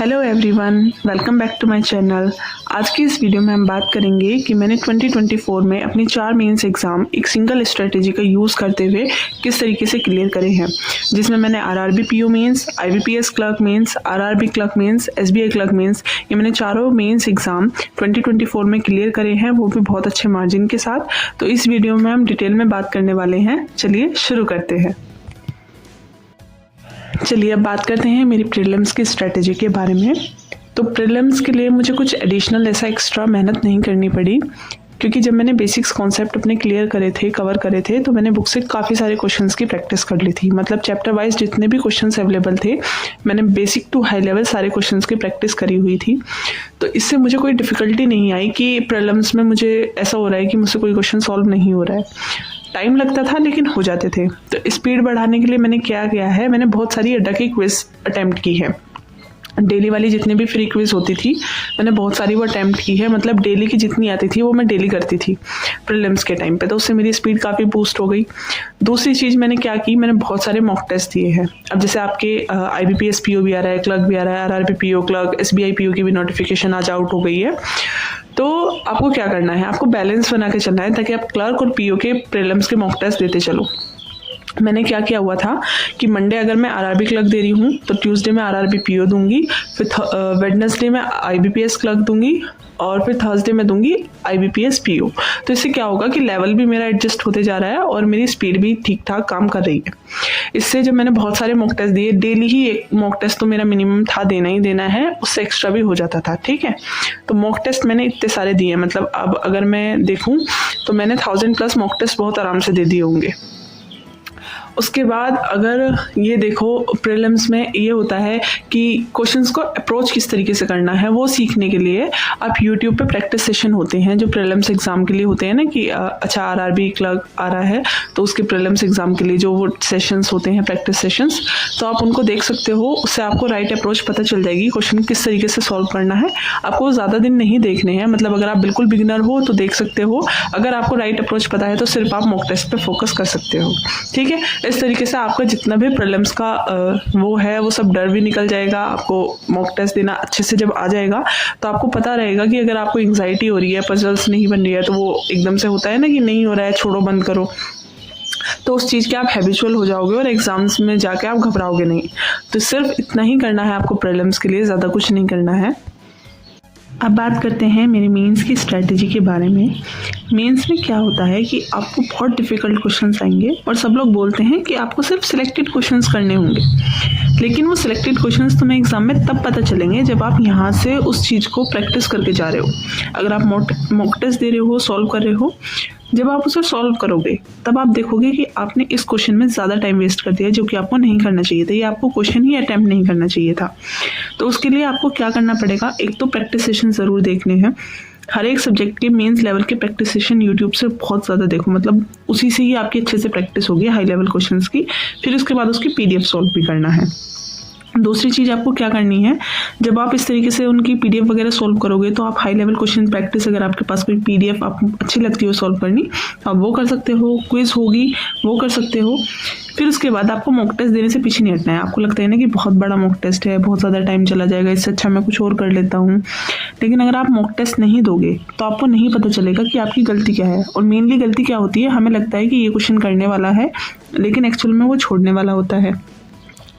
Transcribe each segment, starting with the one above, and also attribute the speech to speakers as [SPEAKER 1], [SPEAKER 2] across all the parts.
[SPEAKER 1] Hello everyone, welcome back to my channel. आज की इस वीडियो में हम बात करेंगे कि मैंने 2024 में अपने 4 मेंस एग्ज़ाम एक सिंगल स्ट्रेटेजी का यूज़ करते हुए किस तरीके से क्लियर करे हैं, जिसमें मैंने RRB PO mains, IBPS clerk mains, RRB clerk mains, SBI clerk mains, ये मैंने चारों मेंस एग्ज़ाम 2024 में क्लियर करे हैं, वो भी बहुत अच्छे मार्जिन के साथ। तो इस वीडियो में हम डिटेल में बात करने वाले हैं। चलिए शुरू करते हैं। चलिए अब बात करते हैं मेरी प्रीलिम्स की स्ट्रेटेजी के बारे में। तो प्रीलिम्स के लिए मुझे कुछ एडिशनल ऐसा एक्स्ट्रा मेहनत नहीं करनी पड़ी, क्योंकि जब मैंने बेसिक्स कॉन्सेप्ट अपने क्लियर करे थे, कवर करे थे, तो मैंने बुक से काफ़ी सारे क्वेश्चंस की प्रैक्टिस कर ली थी। मतलब चैप्टर वाइज जितने भी क्वेश्चंस अवेलेबल थे, मैंने बेसिक टू हाई लेवल सारे क्वेश्चंस की प्रैक्टिस करी हुई थी। तो इससे मुझे कोई डिफ़िकल्टी नहीं आई कि प्रीलिम्स में मुझे ऐसा हो रहा है कि मुझसे कोई क्वेश्चन सॉल्व नहीं हो रहा है। टाइम लगता था लेकिन हो जाते थे। तो स्पीड बढ़ाने के लिए मैंने क्या किया है, मैंने बहुत सारी अड्डा की क्विज अटैम्प्ट की है। डेली वाली जितनी भी फ्री क्विज होती थी, मैंने बहुत सारी वो अटैम्प्ट की है। मतलब डेली की जितनी आती थी वो मैं डेली करती थी प्रीलिम्स के टाइम पे, तो उससे मेरी स्पीड काफ़ी बूस्ट हो गई। दूसरी चीज़ मैंने क्या की, मैंने बहुत सारे मॉक टेस्ट दिए हैं। अब जैसे आपके आईबीपीएस पीओ भी आ रहा है, क्लर्क भी आ रहा है, RRB PO clerk, SBI PO की भी नोटिफिकेशन आज आउट हो गई है। तो आपको क्या करना है, आपको बैलेंस बना के चलना है ताकि आप क्लर्क और पीओ के प्रीलिम्स के मॉक टेस्ट देते चलो। मैंने क्या किया हुआ था कि मंडे अगर मैं आरआरबी क्लर्क दे रही हूँ तो ट्यूसडे में आरआरबी पीओ दूंगी, फिर वेडनेसडे में आईबीपीएस क्लर्क दूंगी, और फिर थर्सडे में दूंगी आईबीपीएस पीओ। तो इससे क्या होगा कि लेवल भी मेरा एडजस्ट होते जा रहा है और मेरी स्पीड भी ठीक ठाक काम कर रही है। इससे जब मैंने बहुत सारे मॉक टेस्ट दिए, डेली ही एक मॉक टेस्ट तो मेरा मिनिमम था, देना ही देना है, उससे एक्स्ट्रा भी हो जाता था। ठीक है, तो मॉक टेस्ट मैंने इतने सारे दिए, मतलब अब अगर मैं देखूँ तो मैंने 1000+ मॉक टेस्ट बहुत आराम से दे दिए होंगे। उसके बाद अगर ये देखो, प्रीलिम्स में ये होता है कि क्वेश्चंस को अप्रोच किस तरीके से करना है, वो सीखने के लिए आप यूट्यूब पे प्रैक्टिस सेशन होते हैं जो प्रीलिम्स एग्ज़ाम के लिए होते हैं ना, कि अच्छा आरआरबी क्लर्क आ रहा है तो उसके प्रीलिम्स एग्ज़ाम के लिए जो वो सेशंस होते हैं, प्रैक्टिस सेशंस, तो आप उनको देख सकते हो। उससे आपको राइट अप्रोच पता चल जाएगी, क्वेश्चन किस तरीके से सॉल्व करना है। आपको ज़्यादा दिन नहीं देखने हैं, मतलब अगर आप बिल्कुल बिगिनर हो तो देख सकते हो, अगर आपको राइट अप्रोच पता है तो सिर्फ आप मॉक टेस्ट पर फोकस कर सकते हो। ठीक है, इस तरीके से आपका जितना भी प्रीलिम्स का वो है, वो सब डर भी निकल जाएगा। आपको मॉक टेस्ट देना अच्छे से जब आ जाएगा तो आपको पता रहेगा कि अगर आपको एंग्जाइटी हो रही है, पजल्स नहीं बन रही है, तो वो एकदम से होता है ना कि नहीं हो रहा है, छोड़ो, बंद करो, तो उस चीज़ के आप हैबिचुअल हो जाओगे और एग्जाम्स में जाके आप घबराओगे नहीं। तो सिर्फ इतना ही करना है आपको प्रीलिम्स के लिए, ज़्यादा कुछ नहीं करना है। अब बात करते हैं मेरे मेंस की स्ट्रेटजी के बारे में। मेंस में क्या होता है कि आपको बहुत डिफ़िकल्ट क्वेश्चंस आएंगे और सब लोग बोलते हैं कि आपको सिर्फ सिलेक्टेड क्वेश्चंस करने होंगे, लेकिन वो सिलेक्टेड क्वेश्चंस तुम्हें एग्जाम में तब पता चलेंगे जब आप यहाँ से उस चीज़ को प्रैक्टिस करके जा रहे हो। अगर आप मॉक टेस्ट दे रहे हो, सॉल्व कर रहे हो, जब आप उसे सॉल्व करोगे तब आप देखोगे कि आपने इस क्वेश्चन में ज़्यादा टाइम वेस्ट कर दिया, जो कि आपको नहीं करना चाहिए था, या आपको क्वेश्चन ही अटैम्प्ट नहीं करना चाहिए था। तो उसके लिए आपको क्या करना पड़ेगा, एक तो प्रैक्टिस सेशन ज़रूर देखने हैं। हर एक सब्जेक्ट के मेंस लेवल के प्रैक्टिस सेशन यूट्यूब से बहुत ज़्यादा देखो, मतलब उसी से ही आपकी अच्छे से प्रैक्टिस होगी हाई लेवल क्वेश्चंस की। फिर उसके बाद उसकी पीडीएफ सॉल्व भी करना है। दूसरी चीज़ आपको क्या करनी है, जब आप इस तरीके से उनकी पीडीएफ वगैरह सॉल्व करोगे तो आप हाई लेवल क्वेश्चन प्रैक्टिस, अगर आपके पास कोई पीडीएफ आपको अच्छी लगती हो सॉल्व करनी, आप वो कर सकते हो। क्विज होगी वो कर सकते हो। फिर उसके बाद आपको मॉक टेस्ट देने से पीछे नहीं हटना है। आपको लगता है ना कि बहुत बड़ा मॉक टेस्ट है, बहुत ज़्यादा टाइम चला जाएगा, इससे अच्छा मैं कुछ और कर लेता हूँ, लेकिन अगर आप मॉक टेस्ट नहीं दोगे तो आपको नहीं पता चलेगा कि आपकी गलती क्या है। और मेनली गलती क्या होती है, हमें लगता है कि ये क्वेश्चन करने वाला है, लेकिन एक्चुअल में वो छोड़ने वाला होता है।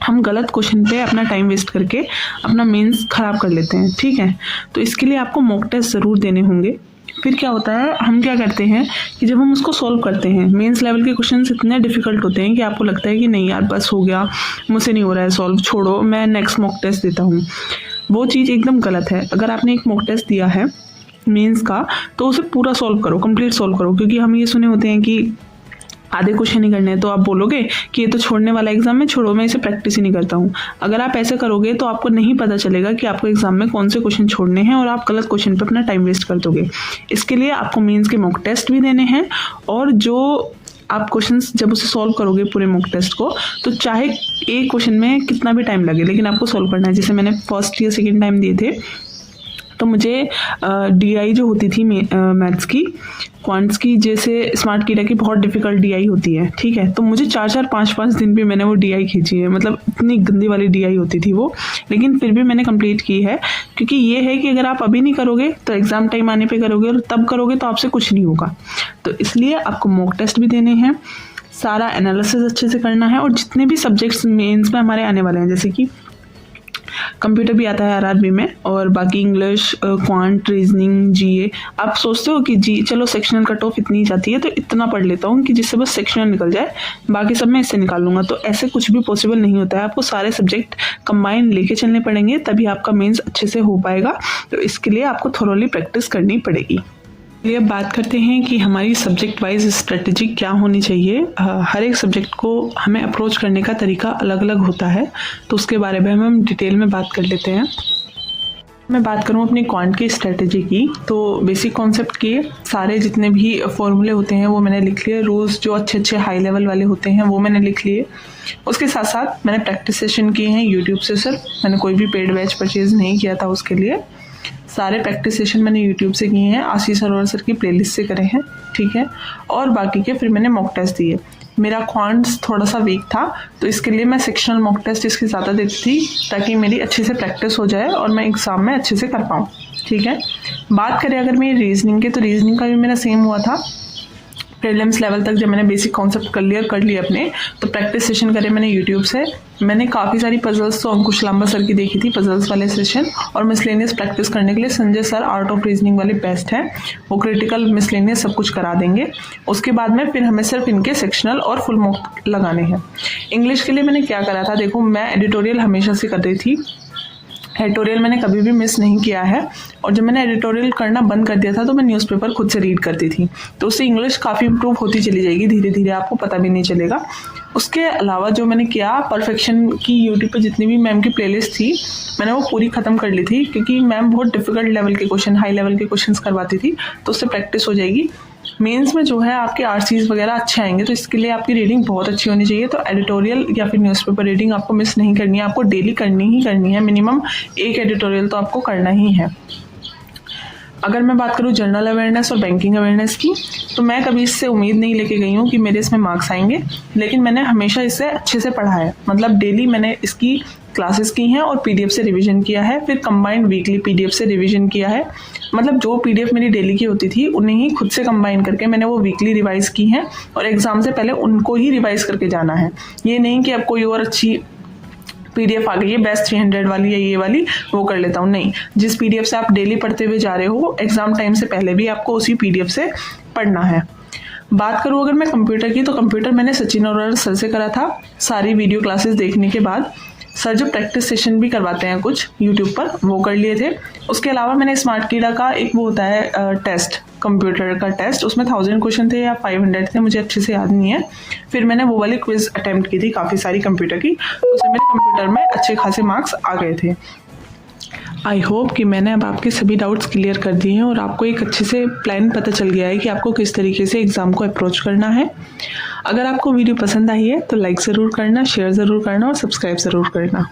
[SPEAKER 1] हम गलत क्वेश्चन पे अपना टाइम वेस्ट करके अपना मेंस ख़राब कर लेते हैं। ठीक है, तो इसके लिए आपको मॉक टेस्ट ज़रूर देने होंगे। फिर क्या होता है, हम क्या करते हैं कि जब हम उसको सॉल्व करते हैं, मेंस लेवल के क्वेश्चंस इतने डिफ़िकल्ट होते हैं कि आपको लगता है कि नहीं यार बस हो गया, मुझसे नहीं हो रहा है सॉल्व, छोड़ो, मैं नेक्स्ट मॉक टेस्ट देता हूँ। वो चीज़ एकदम गलत है। अगर आपने एक मॉक टेस्ट दिया है मेंस का, तो उसे पूरा सॉल्व करो, कंप्लीट सॉल्व करो। क्योंकि हम ये सुने होते हैं कि आधे क्वेश्चन नहीं करने हैं, तो आप बोलोगे कि ये तो छोड़ने वाला एग्जाम में, छोड़ो, मैं इसे प्रैक्टिस ही नहीं करता हूँ। अगर आप ऐसे करोगे तो आपको नहीं पता चलेगा कि आपको एग्जाम में कौन से क्वेश्चन छोड़ने हैं और आप गलत क्वेश्चन पर अपना टाइम वेस्ट कर दोगे। इसके लिए आपको मेंस के मॉक टेस्ट भी देने हैं, और जो आप क्वेश्चंस जब उसे सॉल्व करोगे पूरे मॉक टेस्ट को, तो चाहे एक क्वेश्चन में कितना भी टाइम लगे, लेकिन आपको सॉल्व करना है। जैसे मैंने फर्स्ट या सेकेंड टाइम दिए थे तो मुझे DI जो होती थी मैथ्स की, क्वांट्स की, जैसे स्मार्ट कीड़ा की बहुत डिफ़िकल्ट DI होती है, ठीक है। तो मुझे 4-4 5-5 दिन भी मैंने वो DI खींची है, मतलब इतनी गंदी वाली DI होती थी वो, लेकिन फिर भी मैंने कंप्लीट की है। क्योंकि ये है कि अगर आप अभी नहीं करोगे तो एग्ज़ाम टाइम आने पे करोगे, और तब करोगे तो आपसे कुछ नहीं होगा। तो इसलिए आपको मॉक टेस्ट भी देने हैं, सारा एनालिसिस अच्छे से करना है, और जितने भी सब्जेक्ट्स मेंस में हमारे आने वाले हैं, जैसे कि कंप्यूटर भी आता है RRB में, और बाकी इंग्लिश, क्वांट, रीजनिंग, GA। आप सोचते हो कि चलो सेक्शनल कट ऑफ इतनी जाती है तो इतना पढ़ लेता हूँ कि जिससे बस सेक्शनल निकल जाए, बाकी सब मैं इससे निकाल लूँगा। तो ऐसे कुछ भी पॉसिबल नहीं होता है, आपको सारे सब्जेक्ट कंबाइन लेके चलने पड़ेंगे, तभी आपका मेंस अच्छे से हो पाएगा। तो इसके लिए आपको थोरोली प्रैक्टिस करनी पड़ेगी। चलिए अब बात करते हैं कि हमारी सब्जेक्ट वाइज स्ट्रेटजी क्या होनी चाहिए। हर एक सब्जेक्ट को हमें अप्रोच करने का तरीका अलग अलग होता है, तो उसके बारे में हम डिटेल में बात कर लेते हैं। मैं बात करूं अपनी क्वांट की स्ट्रेटजी की, तो बेसिक कॉन्सेप्ट के सारे जितने भी फॉर्मूले होते हैं वो मैंने लिख लिए, रूल्स जो अच्छे हाई लेवल वाले होते हैं वो मैंने लिख लिए। उसके साथ साथ मैंने प्रैक्टिस सेशन किए हैं यूट्यूब से। सिर्फ मैंने कोई भी पेड बैच परचेज़ नहीं किया था उसके लिए। सारे प्रैक्टिस सेशन मैंने यूट्यूब से किए हैं, आशीष अरोड़ा सर की प्लेलिस्ट से करे हैं, ठीक है। और बाकी के फिर मैंने मॉक टेस्ट दिए। मेरा क्वांट्स थोड़ा सा वीक था, तो इसके लिए मैं सेक्शनल मॉक टेस्ट इसकी ज़्यादा देती थी, ताकि मेरी अच्छे से प्रैक्टिस हो जाए और मैं एग्ज़ाम में अच्छे से कर पाऊँ, ठीक है। बात करें अगर मेरी रीजनिंग के, तो रीजनिंग का भी मेरा सेम हुआ था। प्रीलिम्स लेवल तक जब मैंने बेसिक कॉन्सेप्ट क्लियर कर लिए अपने, तो प्रैक्टिस सेशन करे मैंने यूट्यूब से। मैंने काफ़ी सारी पजल्स तो अंकुश लांबा सर की देखी थी, पजल्स वाले सेशन, और मिसलेनियस प्रैक्टिस करने के लिए Sanjay sir art of reasoning वाले बेस्ट हैं, वो क्रिटिकल मिसलेनियस सब कुछ करा देंगे। उसके बाद में फिर हमें सिर्फ इनके सेक्शनल और फुल मॉक लगाने हैं। इंग्लिश के लिए मैंने क्या करा था, देखो मैं एडिटोरियल हमेशा से कर रही थी, एडिटोरियल मैंने कभी भी मिस नहीं किया है, और जब मैंने एडिटोरियल करना बंद कर दिया था तो मैं न्यूज़पेपर खुद से रीड करती थी, तो उससे इंग्लिश काफ़ी इंप्रूव होती चली जाएगी धीरे धीरे, आपको पता भी नहीं चलेगा। उसके अलावा जो मैंने किया, परफेक्शन की यूट्यूब पे जितनी भी मैम की प्लेलिस्ट थी मैंने वो पूरी ख़त्म कर ली थी, क्योंकि मैम बहुत डिफिकल्ट लेवल के क्वेश्चन, हाई लेवल के क्वेश्चन करवाती थी, तो उससे प्रैक्टिस हो जाएगी। मेंस में जो है आपके RCs वगैरह अच्छे आएंगे, तो इसके लिए आपकी रीडिंग बहुत अच्छी होनी चाहिए। तो एडिटोरियल या फिर न्यूज़पेपर रीडिंग आपको मिस नहीं करनी है, आपको डेली करनी ही करनी है, मिनिमम एक एडिटोरियल तो आपको करना ही है। अगर मैं बात करूँ जनरल अवेयरनेस और बैंकिंग अवेयरनेस की, तो मैं कभी इससे उम्मीद नहीं लेके गई हूँ कि मेरे इसमें मार्क्स आएंगे, लेकिन मैंने हमेशा इससे अच्छे से पढ़ा है। मतलब डेली मैंने इसकी क्लासेस की हैं और PDF से रिवीजन किया है, फिर कंबाइंड वीकली PDF से रिवीजन किया है। मतलब जो PDF मेरी डेली की होती थी उन्हें ही खुद से कंबाइन करके मैंने वो वीकली रिवाइज़ की हैं, और एग्ज़ाम से पहले उनको ही रिवाइज़ करके जाना है। ये नहीं कि अब कोई और अच्छी PDF आ गई है बेस्ट 300 वाली या ये वाली, वो कर लेता हूँ, नहीं। जिस PDF से आप डेली पढ़ते हुए जा रहे हो, एग्ज़ाम टाइम से पहले भी आपको उसी PDF से पढ़ना है। बात करूँ अगर मैं कंप्यूटर की, तो कंप्यूटर मैंने सचिन अरोड़ा सर से करा था। सारी वीडियो क्लासेस देखने के बाद सर जो प्रैक्टिस सेशन भी करवाते हैं कुछ यूट्यूब पर, वो कर लिए थे। उसके अलावा मैंने स्मार्ट कीड़ा का एक वो होता है टेस्ट, कंप्यूटर का टेस्ट, उसमें 1000 क्वेश्चन थे या 500 थे, मुझे अच्छे से याद नहीं है। फिर मैंने वो वाली क्विज अटेम्प्ट की थी काफ़ी सारी कंप्यूटर की, तो उससे मेरे कंप्यूटर में अच्छे खासे मार्क्स आ गए थे। आई होप कि मैंने अब आपके सभी डाउट्स क्लियर कर दिए हैं और आपको एक अच्छे से प्लान पता चल गया है कि आपको किस तरीके से एग्ज़ाम को अप्रोच करना है। अगर आपको वीडियो पसंद आई है तो लाइक ज़रूर करना, शेयर ज़रूर करना और सब्सक्राइब ज़रूर करना।